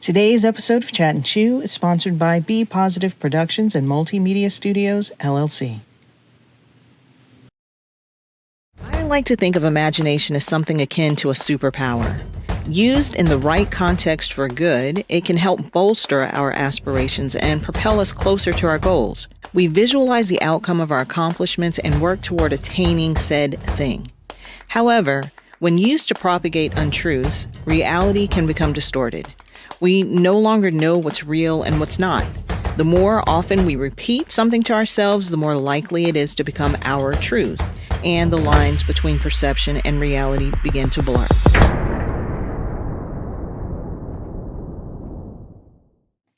Today's episode of Chat and Chew is sponsored by Be Positive Productions and Multimedia Studios, LLC. I like to think of imagination as something akin to a superpower. Used in the right context for good, it can help bolster our aspirations and propel us closer to our goals. We visualize the outcome of our accomplishments and work toward attaining said thing. However, when used to propagate untruths, reality can become distorted. We no longer know what's real and what's not. The more often we repeat something to ourselves, the more likely it is to become our truth, and the lines between perception and reality begin to blur.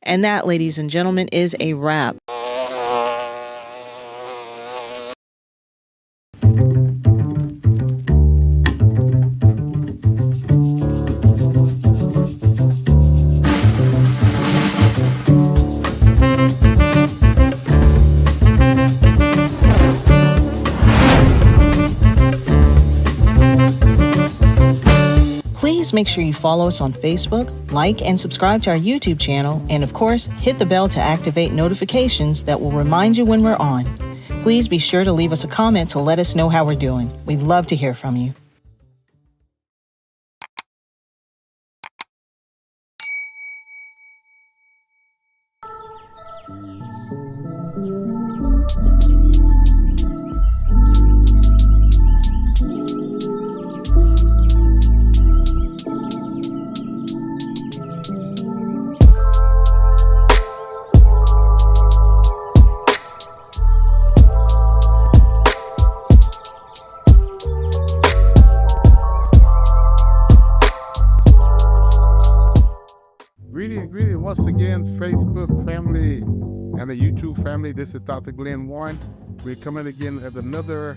And that, ladies and gentlemen, is a wrap. Please make sure you follow us on Facebook, like and subscribe to our YouTube channel, and of course, hit the bell to activate notifications that will remind you when we're on. Please be sure to leave us a comment to let us know how we're doing. We'd love to hear from you. Greeting once again, Facebook family and the YouTube family. This is Dr. Glenn Warren. We're coming again at another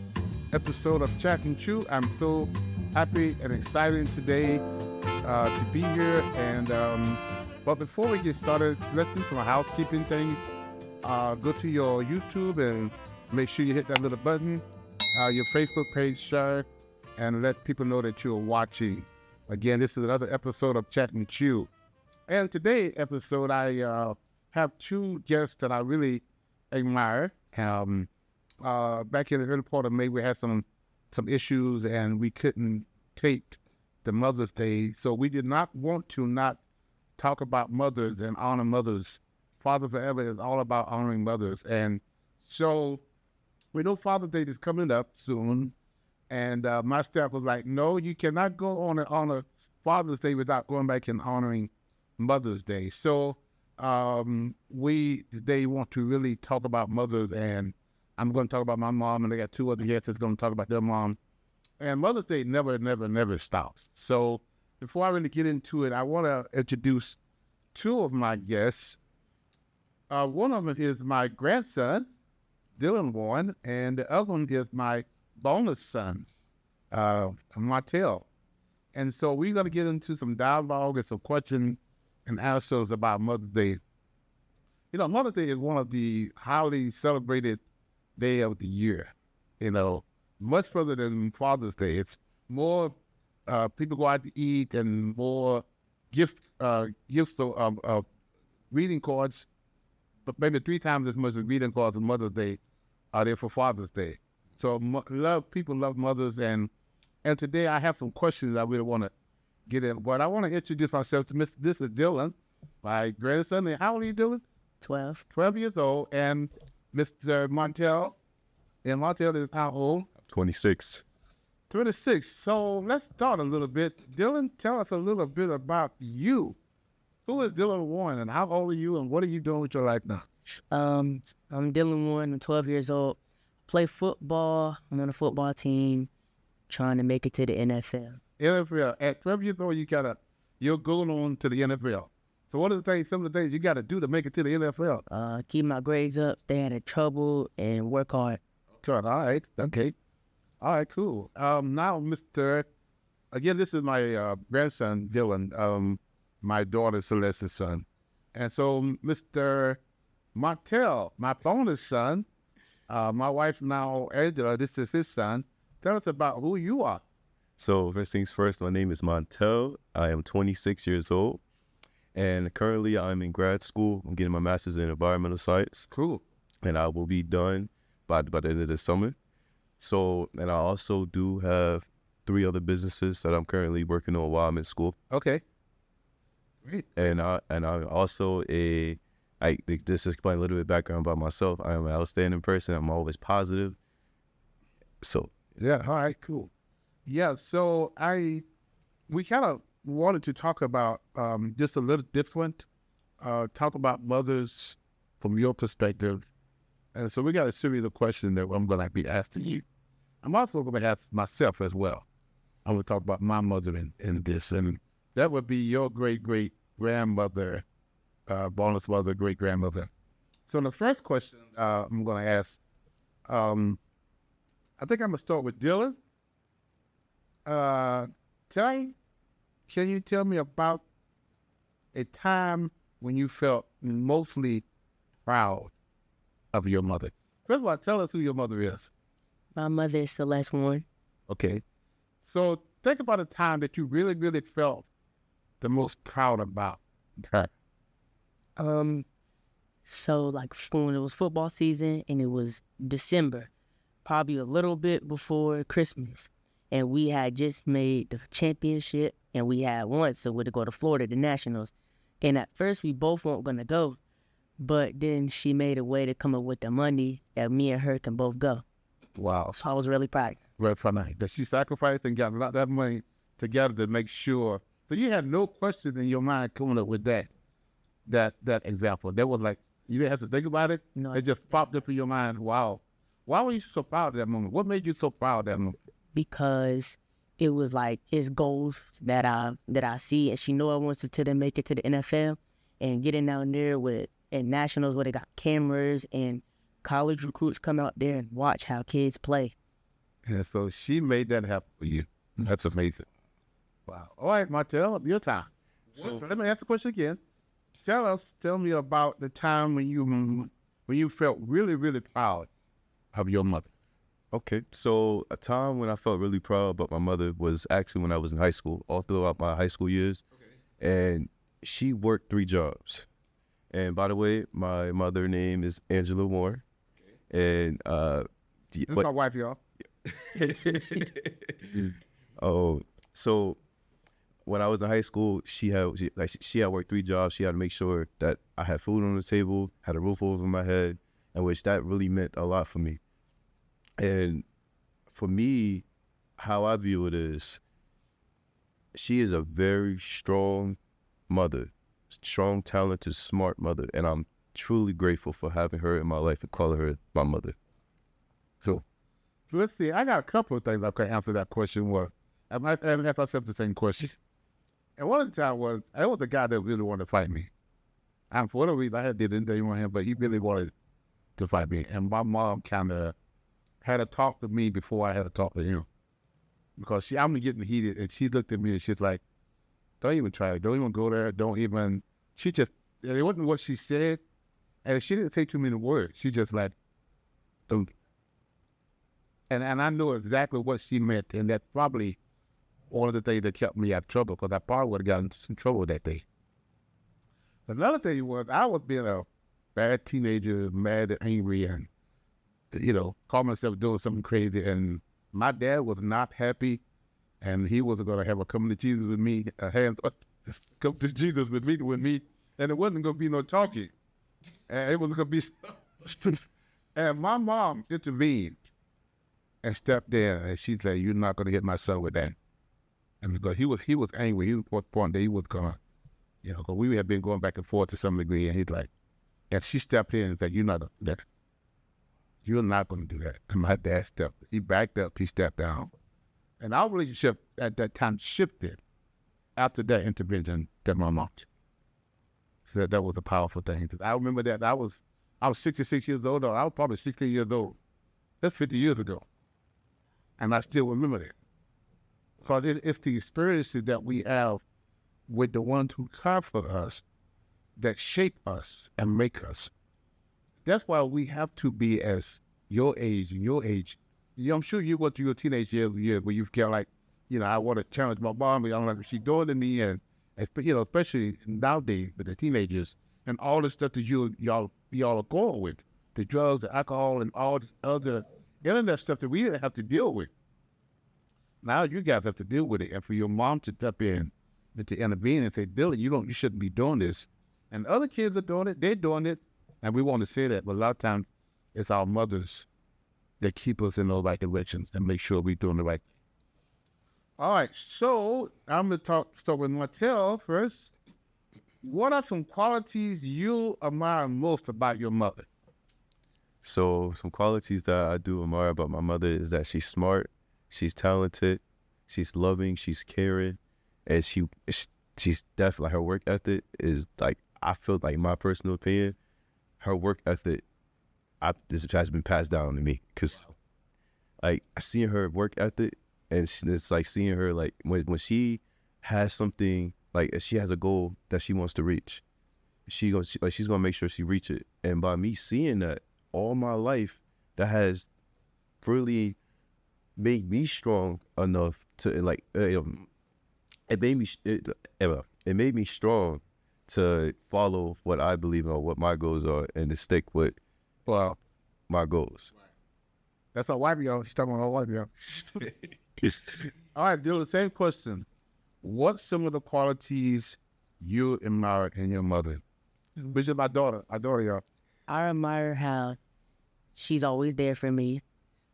episode of Chat and Chew. I'm so happy and excited today to be here. And but before we get started, let's do some housekeeping things. Go to your YouTube and make sure you hit that little button, your Facebook page, share, and let people know that you're watching. Again, this is another episode of Chat and Chew. And today's episode, I have two guests that I really admire. Back in the early part of May, we had some issues and we couldn't take the Mother's Day. So we did not want to not talk about mothers and honor mothers. Father Forever is all about honoring mothers. And so we know Father's Day is coming up soon. And my staff was like, no, you cannot go on and honor Father's Day without going back and honoring Mother's Day. So we today want to really talk about mothers, and I'm going to talk about my mom, and I got two other guests that's going to talk about their mom. And Mother's Day never stops. So before I really get into it, I want to introduce two of my guests. One of them is my grandson, Dylan Warren, and the other one is my bonus son, Martell. And so we're going to get into some dialogue and some questions and answers about Mother's Day. You know, Mother's Day is one of the highly celebrated day of the year, you know, much further than Father's Day. It's more people go out to eat and more gifts of greeting cards, but maybe 3 times as much as greeting cards on Mother's Day are there for Father's Day. So people love mothers, and today I have some questions I really want to get in. But I want to introduce myself to this is Dylan, my grandson. And how old are you, Dylan? 12. 12 years old. And Mr. Montel. And Montel is how old? 26. 26. So let's start a little bit. Dylan, tell us a little bit about you. Who is Dylan Warren, and how old are you, and what are you doing with your life now? I'm Dylan Warren. I'm 12 years old. Play football. I'm on a football team, trying to make it to the NFL. NFL. At 12 years old, you're going on to the NFL. So what are some of the things you got to do to make it to the NFL? Keep my grades up, stay out of trouble, and work hard. All right. Okay. All right, cool. Now, again, this is my grandson, Dylan, my daughter, Celeste's son. And so Mr. Martell, my bonus son, my wife now, Angela, this is his son. Tell us about who you are. So first things first, my name is Montel. I am 26 years old. And currently I'm in grad school. I'm getting my master's in environmental science. Cool. And I will be done by the end of the summer. So, and I also do have 3 other businesses that I'm currently working on while I'm in school. Okay. Great. And I'm also just to explain a little bit of background about myself. I am an outstanding person. I'm always positive. So Yeah. All right. Cool. Yeah. So we kind of wanted to talk about just a little different. Talk about mothers from your perspective, and so we got a series of questions that I'm going to be asking you. I'm also going to ask myself as well. I'm going to talk about my mother in this, and that would be your great-great-grandmother, bonus mother, great-grandmother. So the first question I'm going to ask, I think I'm going to start with Dylan. Can you tell me about a time when you felt mostly proud of your mother? First of all, tell us who your mother is. My mother is Celeste Warren. Okay. So think about a time that you really, really felt the most proud about her. So like when it was football season and it was December, probably a little bit before Christmas, and we had just made the championship and we had won, so we'd go to Florida, the Nationals. And at first we both weren't gonna go, but then she made a way to come up with the money that me and her can both go. Wow. So I was really proud. Right from that she sacrificed and got a lot of that money together to make sure. So you had no question in your mind coming up with that example. That was like, you didn't have to think about it. No. It just popped up in your mind. Wow. Why were you so proud of that moment? What made you so proud of that moment? Because it was like his goals that I see, and she know I wants to make it to the NFL and getting down there with and nationals where they got cameras and college recruits come out there and watch how kids play. And so she made that happen for you. That's amazing. Wow. All right, Martel, your time. So, let me ask the question again. Tell me about the time when you felt really, really proud of your mother. Okay, so a time when I felt really proud about my mother was actually when I was in high school, all throughout my high school years. Okay. And she worked 3 jobs. And by the way, my mother name is Angela Warren. Okay. And this is my wife, y'all. Oh, so when I was in high school, she had worked 3 jobs. She had to make sure that I had food on the table, had a roof over my head, and which that really meant a lot for me. And for me, how I view it is, she is a very strong mother, strong, talented, smart mother, and I'm truly grateful for having her in my life and calling her my mother. So let's see. I got a couple of things I can answer that question. I might ask myself the same question. And one of the times I was a guy that really wanted to fight me. And for whatever reason, I did anything with him, but he really wanted to fight me. And my mom kind of had to talk to me before I had to talk to him. Because I'm getting heated, and she looked at me and she's like, don't even try it. Don't even go there. Don't even. It wasn't what she said. And she didn't say too many words. She just like, don't. And I know exactly what she meant. And that's probably one of the things that kept me out of trouble, because I probably would have gotten in trouble that day. Another thing was, I was being a bad teenager, mad and angry, and, caught myself doing something crazy. And my dad was not happy, and he wasn't going to have a come to Jesus with me, come to Jesus with me, and it wasn't going to be no talking. And it was going to be, and my mom intervened and stepped in, and she said, you're not going to hit my son with that. And because he was angry, he was at the point that he was going to, because we had been going back and forth to some degree, and he's like, and she stepped in and said, you're not going to do that. You're not going to do that. And my dad he backed up, he stepped down. And our relationship at that time shifted after that intervention that my mom did. So that was a powerful thing. I remember that I was 66 years old, or I was probably 16 years old. That's 50 years ago. And I still remember that. Because it's the experiences that we have with the ones who care for us that shape us and make us. That's why we have to be as your age and your age. I'm sure you went through your teenage years where you feel like, I want to challenge my mom, I don't like what she's doing to me, and especially nowadays with the teenagers and all the stuff that y'all are going with, the drugs, the alcohol, and all this other internet stuff that we didn't have to deal with. Now you guys have to deal with it, and for your mom to step in and to intervene and say, "Billy, you shouldn't be doing this," and other kids are doing it, they're doing it, and we want to say that, but a lot of times it's our mothers that keep us in those right directions and make sure we're doing the right thing. All right, so I'm going to start with Martell first. What are some qualities you admire most about your mother? So some qualities that I do admire about my mother is that she's smart, she's talented, she's loving, she's caring, and she's definitely, her work ethic is like, I feel like, my personal opinion, her work ethic, this has been passed down to me, because like I see her work ethic, and it's like seeing her like when she has something, like if she has a goal that she wants to reach, she's gonna make sure she reach it. And by me seeing that all my life, that has really made me strong enough to like it made me strong to follow what I believe in or what my goals are, and to stick with my goals. That's our wife, y'all. She's talking about our wife, y'all. All right, Dylan, same question. What's some of the qualities you admire in your mother? Which is my daughter. I adore y'all. I admire how she's always there for me.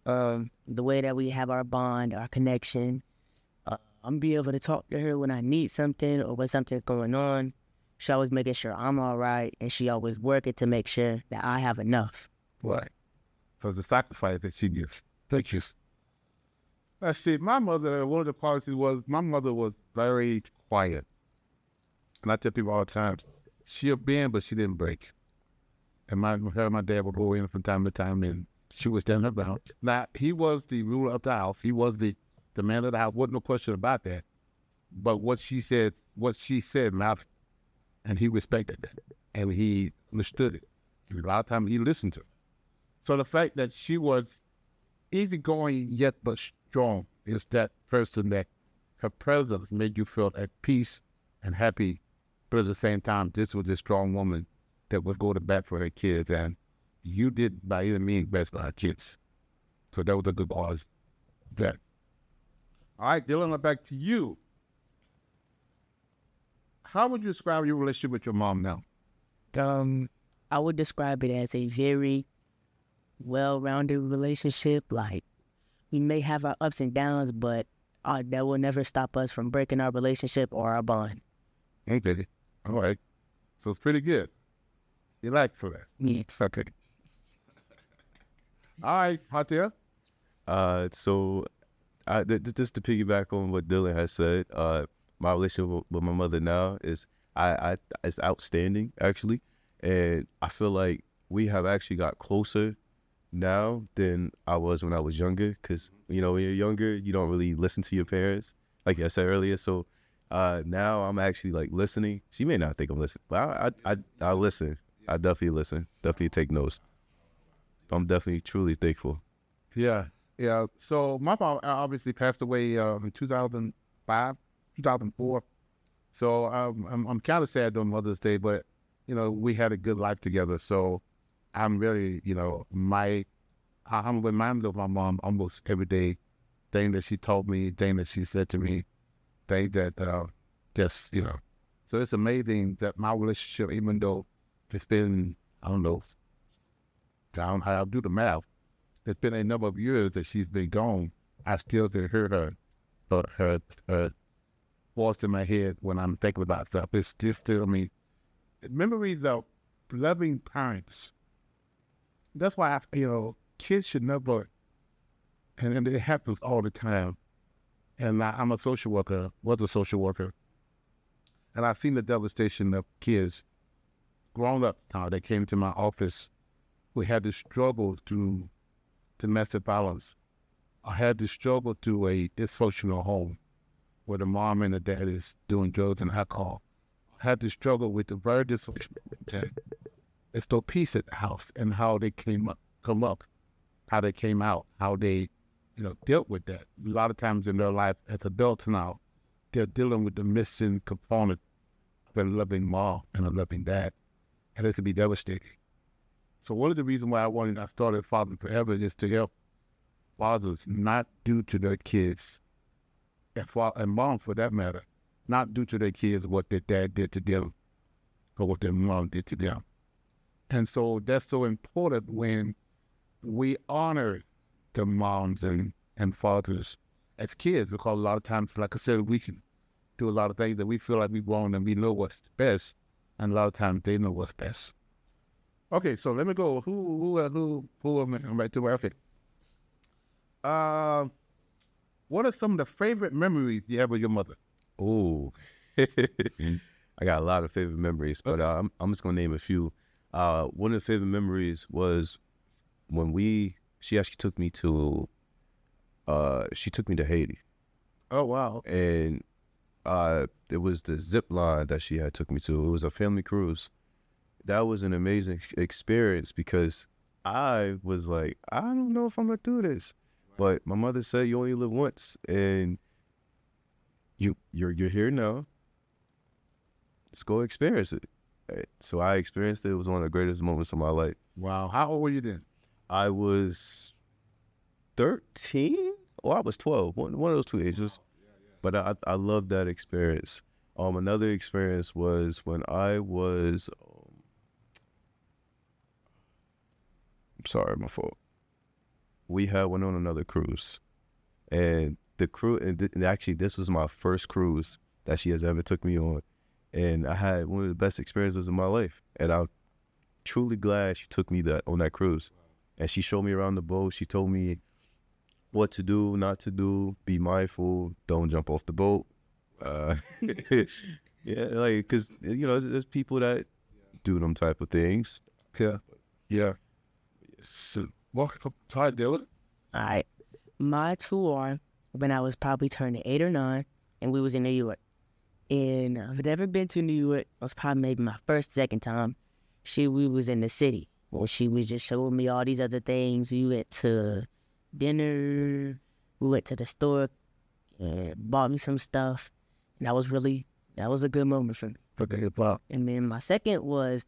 The way that we have our bond, our connection. I'm be able to talk to her when I need something or when something's going on. She always making sure I'm all right, and she always working to make sure that I have enough. Right. So the sacrifice that she gives. Thank you. Let's see. My mother, one of the qualities was, my mother was very quiet. And I tell people all the time, she'll bend, but she didn't break. And her and my dad would go in from time to time, and she was standing around. Now, he was the ruler of the house. He was the man of the house. Wasn't no question about that. But what she said mattered. And he respected that. And he understood it. And a lot of times he listened to her. So the fact that she was easygoing yet but strong is that person that her presence made you feel at peace and happy, but at the same time, this was a strong woman that would go to bat for her kids, and you did by any means best for her kids. So that was a good quality. That. All right, Dylan, back to you. How would you describe your relationship with your mom now? I would describe it as a very well-rounded relationship. Like, we may have our ups and downs, but that will never stop us from breaking our relationship or our bond. Okay. All right. So it's pretty good. You like for that? Yes. Okay. All right, Hatia. So just to piggyback on what Dylan has said, my relationship with my mother now is it's outstanding, actually. And I feel like we have actually got closer now than I was when I was younger, because when you're younger, you don't really listen to your parents, like I said earlier. So now I'm actually like listening. She may not think I'm listening, but I listen. I definitely listen. Definitely take notes. I'm definitely truly thankful. Yeah. So my mom obviously passed away in 2005, 2004. So I'm kind of sad on Mother's Day, but we had a good life together. So I'm really, I'm reminded of my mom almost every day. Thing that she told me, thing that she said to me, thing that So it's amazing that my relationship, even though it's been, I don't know how I'll do the math. It's been a number of years that she's been gone. I still can hear her voice in my head when I'm thinking about stuff. It's still, memories of loving parents. That's why kids should never, and it happens all the time. And I'm a social worker, was a social worker, and I've seen the devastation of kids grown up now that came to my office who had to struggle through domestic violence. I had to struggle through a dysfunctional home where the mom and the dad is doing drugs and alcohol. I had to struggle with the very dysfunctional dad. It's no peace at the house, and how they come up, how they came out, how they dealt with that. A lot of times in their life as adults now, they're dealing with the missing component a loving mom and a loving dad, and it can be devastating. So one of the reasons why I started Father Forever is to help fathers not do to their kids, and moms for that matter, not do to their kids what their dad did to them or what their mom did to them. And so that's so important when we honor the moms and fathers as kids, because a lot of times, like I said, we can do a lot of things that we feel like we've grown and we know what's best, and a lot of times they know what's best. Okay, so let me go. Who am I right to? Okay. What are some of the favorite memories you have with your mother? Oh, I got a lot of favorite memories, but I'm just gonna name a few. One of the favorite memories was when she actually took me to Haiti. Oh, wow. And it was the zip line that she had took me to. It was a family cruise. That was an amazing experience because I was like, I don't know if I'm gonna do this, but my mother said you only live once, and you're here now. Let's go experience it. So I experienced it. It was one of the greatest moments of my life. Wow. How old were you then? I was 13 or I was 12, one of those two ages. But I loved that experience. Another experience was when I was, I'm sorry, my fault. We went on another cruise, and and actually this was my first cruise that she has ever took me on, and I had one of the best experiences of my life, and I'm truly glad she took me on that cruise, and she showed me around the boat. She told me what to do, not to do, be mindful, don't jump off the boat. Yeah, like, because, there's people that do them type of things. Yeah. So, welcome. Hi, Dylan. All right. My tour, when I was probably turning 8 or 9, and we was in New York. And I've never been to New York. It was probably maybe my second time. We was in the city. Well, she was just showing me all these other things. We went to dinner. We went to the store and bought me some stuff. And that was a good moment for me. Okay, wow. And then my second was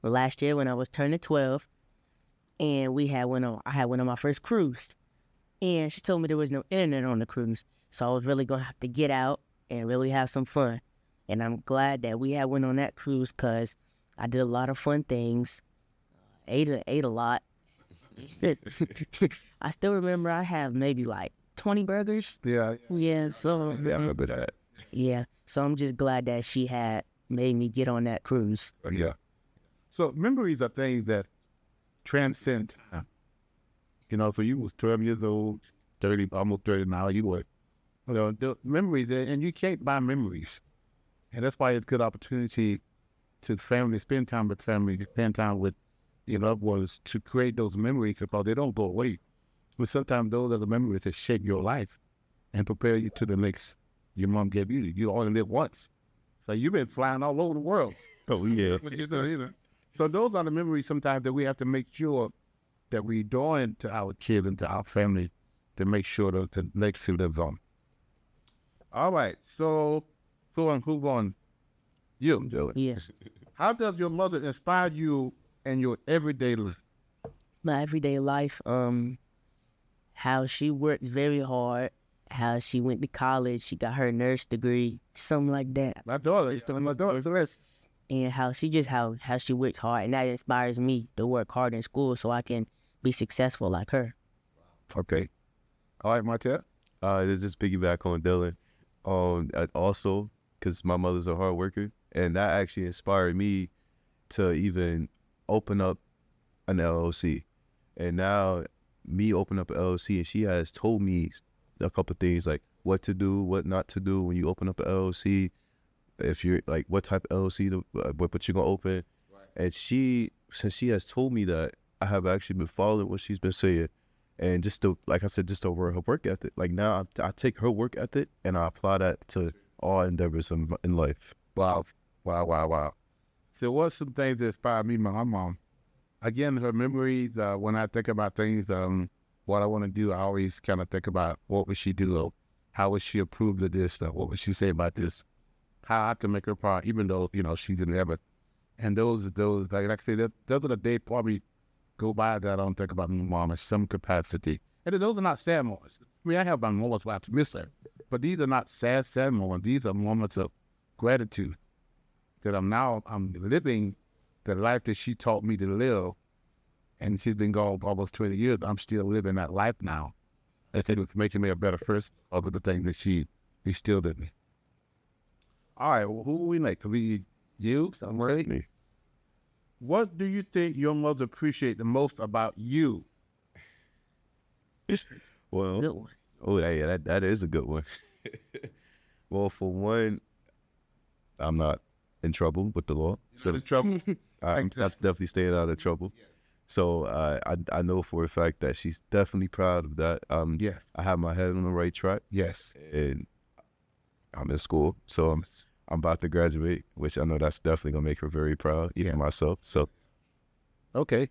last year when I was turning 12. And I had one on my first cruise. And she told me there was no internet on the cruise. So I was really going to have to get out and really have some fun. And I'm glad that we had went on that cruise because I did a lot of fun things. Ate a lot. I still remember I have maybe like 20 burgers. Yeah. Yeah, so. Yeah, I remember that. Yeah, so I'm just glad that she had made me get on that cruise. Yeah. So memories are things that transcend time. So you was 12 years old, 30, almost 30 now, you were. The memories, and you can't buy memories. And that's why it's a good opportunity to spend time with family, spend time with your loved ones to create those memories because they don't go away. But sometimes those are the memories that shape your life and prepare you to the next your mom gave you. You only live once. So you've been flying all over the world. Oh, yeah. So those are the memories sometimes that we have to make sure that we doing to our kids and to our family to make sure that the legacy lives on. All right, so who on? You, Joey. Yes. How does your mother inspire you in your everyday life? My everyday life, how she works very hard, how she went to college, she got her nurse degree, something like that. My daughter, And how she works hard, and that inspires me to work hard in school so I can be successful like her. Okay. All right, Martell. Just piggyback on Dylan. Also, because my mother's a hard worker, and that actually inspired me to even open up an LLC. And now me open up an LLC, and she has told me a couple of things like what to do, what not to do when you open up an LLC. If you're like, what type of LLC what you're gonna open. Right. And since she has told me that, I have actually been following what she's been saying. And like I said, just over her work ethic. Like now I take her work ethic and I apply that to all endeavors in life. Wow. So what's some things that inspired me, my mom? Again, her memories, when I think about things, what I want to do, I always kind of think about what would she do, or how would she approve of this, what would she say about this? how I can make her proud, even though, you know, she didn't ever. And those, like I say, those are the days probably go by that I don't think about my mom in some capacity. And those are not sad moments. I mean, I have my moments where I have to miss her, but these are not sad moments. These are moments of gratitude that I'm living the life that she taught me to live. And she's been gone almost 20 years. I'm still living that life now. I think it's making me a better person of the thing that she instilled in me. All right, well, who will we make? You? I'm ready. Me. What do you think your mother appreciate the most about you? Well, Good one. oh yeah, that is a good one. Well, for one, I'm not in trouble with the law, so In trouble? I'm definitely staying out of trouble. So I know for a fact that she's definitely proud of that. Yes. I have my head on the right track, Yes. and I'm in school, so I'm about to graduate, which I know that's definitely gonna make her very proud, even myself. So Okay.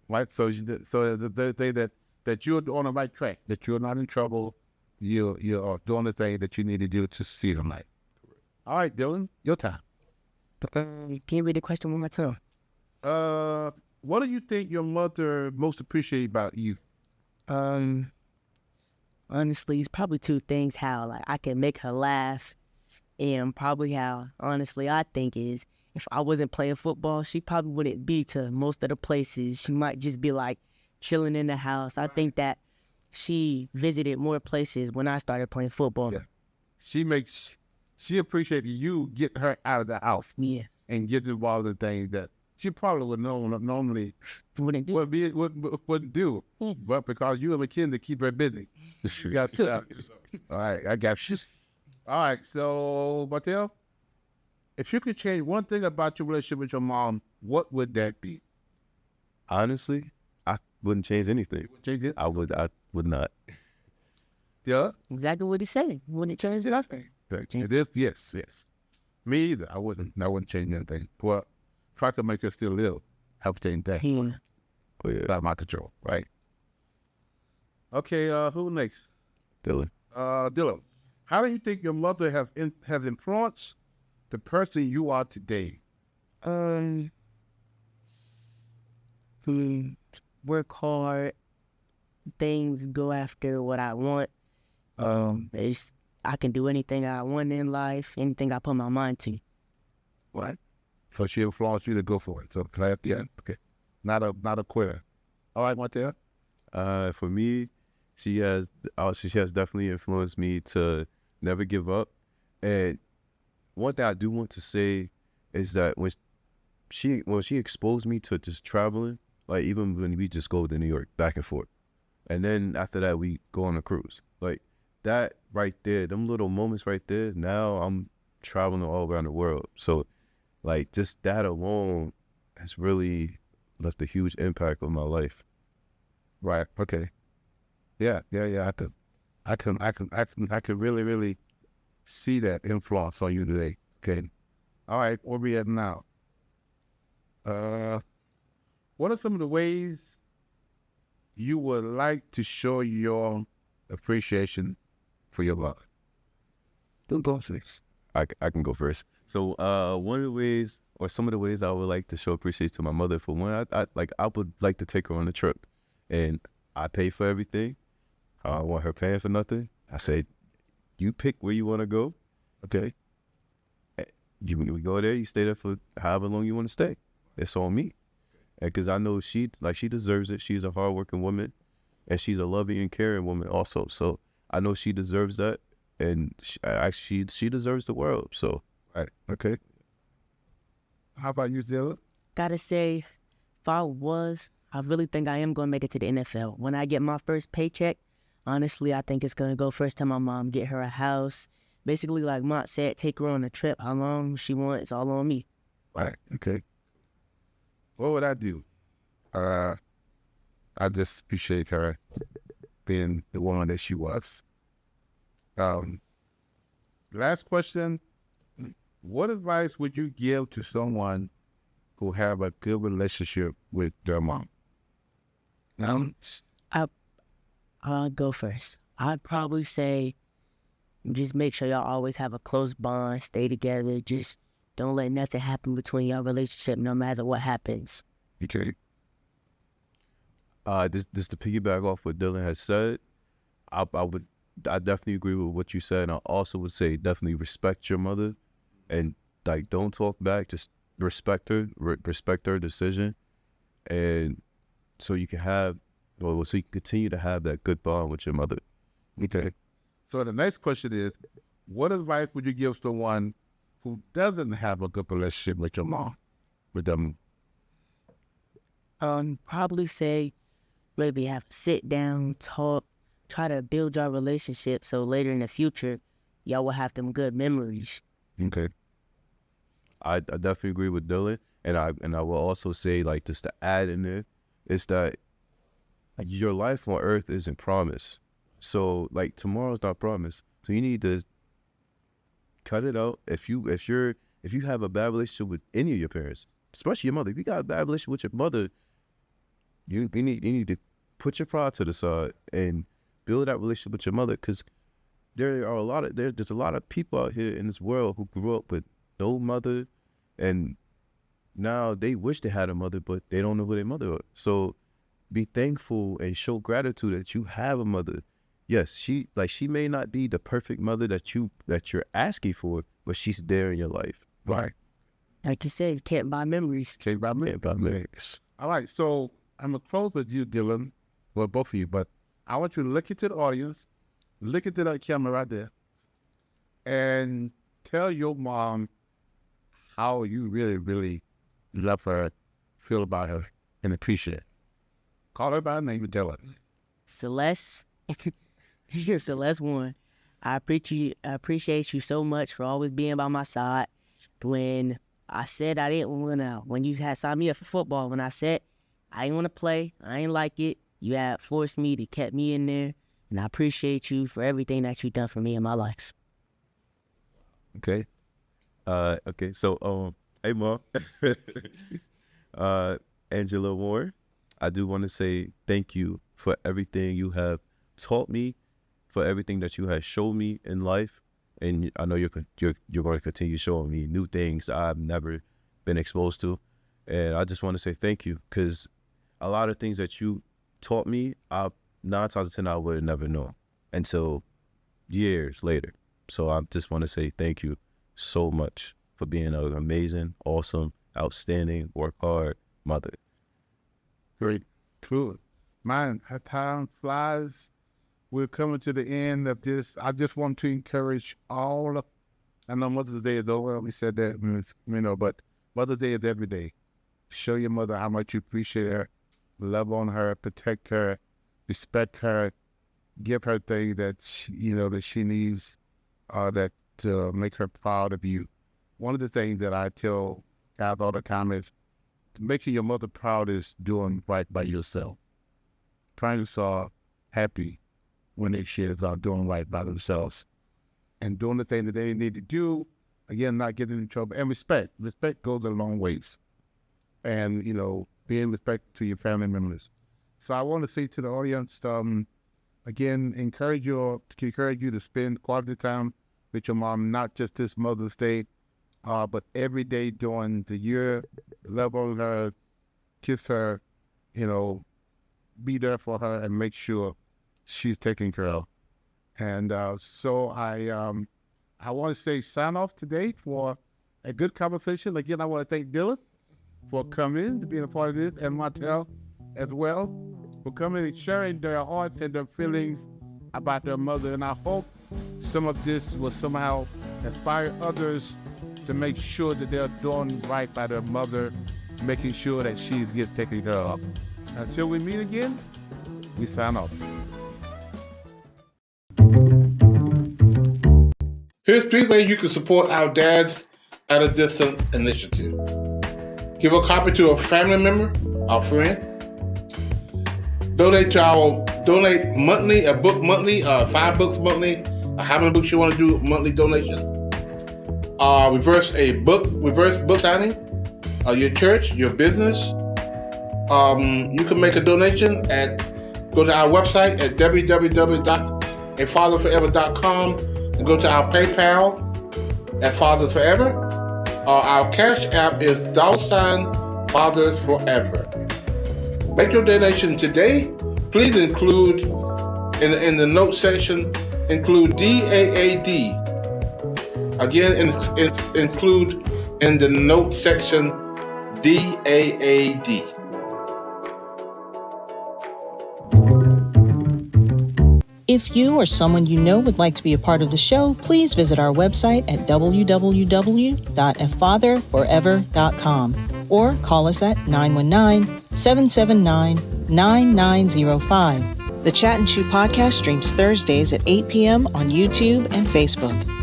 Right. So the thing that you're on the right track, that you're not in trouble, you're doing the thing that you need to do to succeed in life. All right, Dylan, your time. Can you read the question one more time? What do you think your mother most appreciate about you? Honestly, it's probably two things. How like I can make her laugh, and probably how honestly I think is if I wasn't playing football, she probably wouldn't be to most of the places. She might just be like chilling in the house. I think that she visited more places when I started playing football. Yeah. She appreciated you getting her out of the house Yeah. and getting involved in things that she probably would normally Wouldn't do. wouldn't do. But because you and McKinney keep her busy. You got all right, I got you. All right, so Martel, if you could change one thing about your relationship with your mom, what would that be? honestly, I wouldn't change anything. Change it? I would not. Yeah. Exactly what he said. Wouldn't change nothing. It is, yes. Me either. I wouldn't change anything. Well, if I could make her still live, I would change that. Oh yeah, Out of my control, right? Okay, who next? Dylan. Dylan, how do you think your mother has influenced the person you are today? Work hard. Things go after what I want. I can do anything I want in life, anything I put my mind to. What? So she influenced you to go for it. So glad, yeah, okay. Not a quitter. All right, Martel. For me, she has definitely influenced me to never give up. And one thing I do want to say is that when she exposed me to just traveling, like even when we just go to New York back and forth, and then after that we go on a cruise, like that right there, them little moments right there. Now I'm traveling all around the world, so like just that alone has really left a huge impact on my life. Right. Okay. Yeah. I can really see that influence on you today. Okay. All right. Where we at now? What are some of the ways you would like to show your appreciation for your mother? Go first. I can go first. So one of the ways, or some of the ways I would like to show appreciation to my mother, for one, I would like to take her on a trip, and I pay for everything. I don't want her paying for nothing. I say, you pick where you want to go, okay? We go there, you stay there for however long you want to stay. It's on me. Because I know she deserves it. She's a hardworking woman, and she's a loving and caring woman also. So I know she deserves that, and she deserves the world. So, Right. Okay. How about you, Zilla? Gotta say, if I really think I am gonna make it to the NFL. When I get my first paycheck, honestly, I think it's gonna go first to my mom, get her a house. Basically, like Mont said, take her on a trip. How long she wants, it's all on me. Right. Okay. What would I do? I just appreciate her being the woman that she was. Last question. What advice would you give to someone who have a good relationship with their mom? I'll go first. I'd probably say Just make sure y'all always have a close bond, stay together. Just don't let nothing happen between y'all relationship, no matter what happens. Okay. Just to piggyback off what Dylan has said, I definitely agree with what you said, and I also would say definitely respect your mother, and like don't talk back, just respect her, respect her decision, and so you can continue to have that good bond with your mother. Okay. So the next question is, what advice would you give someone who doesn't have a good relationship with your mom, with them? Probably say maybe have a sit down, talk, try to build your relationship so later in the future, y'all will have them good memories. Okay. I definitely agree with Dylan, and I will also say, like, just to add in there, is that your life on earth isn't promised. So like tomorrow's not promised. So you need to cut it out. If you have a bad relationship with any of your parents, especially your mother, if you got a bad relationship with your mother, you need to put your pride to the side and build that relationship with your mother, because there's a lot of people out here in this world who grew up with no mother, and now they wish they had a mother, but they don't know who their mother is. So be thankful and show gratitude that you have a mother. Yes, she may not be the perfect mother that you're asking for, but she's there in your life. Right. Like you said, you can't buy memories. Can't buy memories. All right, so I'm going to close with you, Dylan, well, both of you, but I want you to look into the audience, look into that camera right there, and tell your mom how you really, really love her, feel about her, and appreciate it. Call her by name and tell her. Celeste, Celeste 1, I appreciate you so much for always being by my side. When I said I didn't want to, when you had signed me up for football, when I said I didn't want to play, I didn't like it, you had forced me to keep me in there, and I appreciate you for everything that you've done for me in my life. Okay. Okay. So, hey, Mom. Angela Warren, I do want to say thank you for everything you have taught me, for everything that you have shown me in life. And I know you're going to continue showing me new things I've never been exposed to. And I just want to say thank you, because a lot of things that you taught me, 9 times out of 10 I would have never known until years later. So I just want to say thank you so much for being an amazing, awesome, outstanding, work hard mother. Great. Cool. Man, how time flies. We're coming to the end of this. I just want to encourage all of, I know Mother's Day is over. We said that, but Mother's Day is every day. Show your mother how much you appreciate her, love on her, protect her, respect her, give her things that she needs, that to make her proud of you. One of the things that I tell guys all the time is making your mother proud is doing right by yourself. Parents are happy when their kids are doing right by themselves and doing the thing that they need to do. Again, not getting in trouble. And respect. Respect goes a long ways. And, being respectful to your family members. So I want to say to the audience, again, encourage you to spend quality time with your mom, not just this Mother's Day, but every day during the year. Love on her, kiss her, be there for her, and make sure she's taken care of. And so I want to say sign off today for a good conversation. Again, I want to thank Dylan for coming in, to being a part of this, and Martel as well, for coming and sharing their hearts and their feelings about their mother. And I hope some of this will somehow inspire others to make sure that they're doing right by their mother, making sure that she's getting taken care of. Until we meet again, we sign off. Here's 3 ways you can support our Dads at a Distance initiative. Give a copy to a family member, our friend. Donate monthly, a book monthly, 5 books monthly, how many books you want to do monthly donation. Reverse book signing, your church, your business. You can make a donation go to our website at www.afatherforever.com. and go to our PayPal at Fathers Forever, or our Cash App is $Fathers Forever. Make your donation today. Please include in the note section, include DAAD. Again, include in the note section DAAD. If you or someone you know would like to be a part of the show, please visit our website at www.afatherforever.com or call us at 919-779-9905. The Chat and Chew podcast streams Thursdays at 8 p.m. on YouTube and Facebook.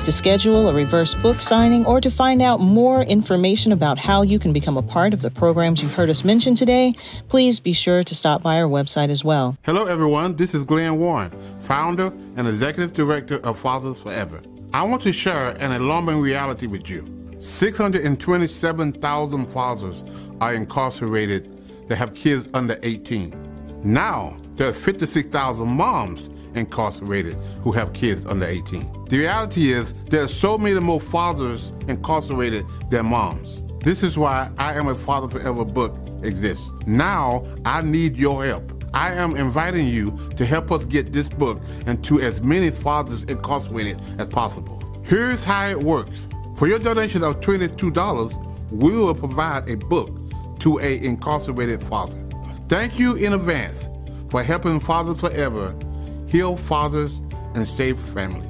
To schedule a reverse book signing or to find out more information about how you can become a part of the programs you've heard us mention today, please be sure to stop by our website as well. Hello, everyone. This is Glenn Warren, founder and executive director of Fathers Forever. I want to share an alarming reality with you. 627,000 fathers are incarcerated that have kids under 18. Now, there are 56,000 moms incarcerated who have kids under 18. The reality is there are so many more fathers incarcerated than moms. This is why I Am a Father Forever book exists. Now, I need your help. I am inviting you to help us get this book into as many fathers incarcerated as possible. Here's how it works. For your donation of $22, we will provide a book to an incarcerated father. Thank you in advance for helping Fathers Forever heal fathers and save families.